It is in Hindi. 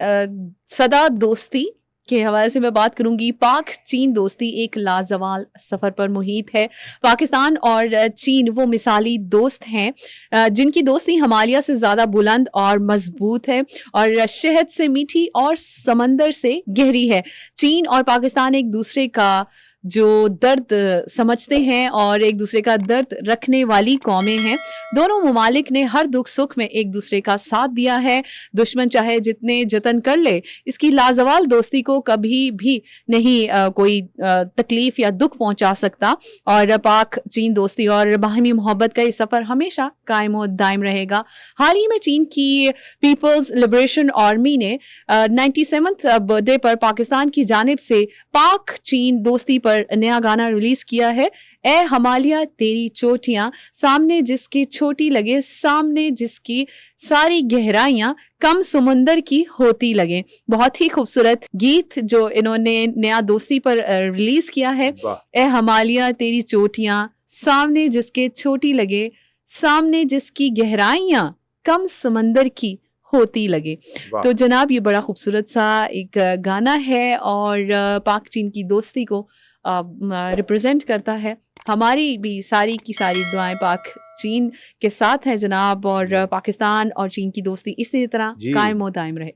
सदा दोस्ती के हवाले से मैं बात करूंगी। पाक चीन दोस्ती एक लाजवाब सफर पर मुहित है। पाकिस्तान और चीन वो मिसाली दोस्त हैं जिनकी दोस्ती हिमालय से ज्यादा बुलंद और मजबूत है और शहद से मीठी और समंदर से गहरी है। चीन और पाकिस्तान एक दूसरे का जो दर्द समझते हैं और एक दूसरे का दर्द रखने वाली कौमें हैं। दोनों ममालिक ने हर दुख सुख में एक दूसरे का साथ दिया है। दुश्मन चाहे जितने जतन कर ले, इसकी लाजवाल दोस्ती को कभी भी नहीं कोई तकलीफ या दुख पहुंचा सकता। और पाक चीन दोस्ती और बाहमी मोहब्बत का ये सफर हमेशा कायम और दायम रहेगा। हाल ही में चीन की पीपल्स लिबरेशन आर्मी ने 97th बर्थडे पर पाकिस्तान की जानिब से पाक चीन दोस्ती पर नया गाना रिलीज किया है। ए हिमालय तेरी चोटियां, सामने जिसकी छोटी लगे, सामने जिसकी सारी गहराइयां कम समुंदर की होती लगे। बहुत ही खूबसूरत गीत जो इन्होंने नया दोस्ती पर रिलीज किया है। ए हिमालय तेरी चोटियां, सामने जिसके छोटी लगे, सामने जिसकी गहराइयां कम समंदर की होती लगे। तो जनाब ये बड़ा खूबसूरत सा एक गाना है और पाक चीन की दोस्ती को रिप्रेजेंट करता है। हमारी भी सारी की सारी दुआएं पाक चीन के साथ हैं जनाब, और पाकिस्तान और चीन की दोस्ती इसी तरह कायम और दायम रहे।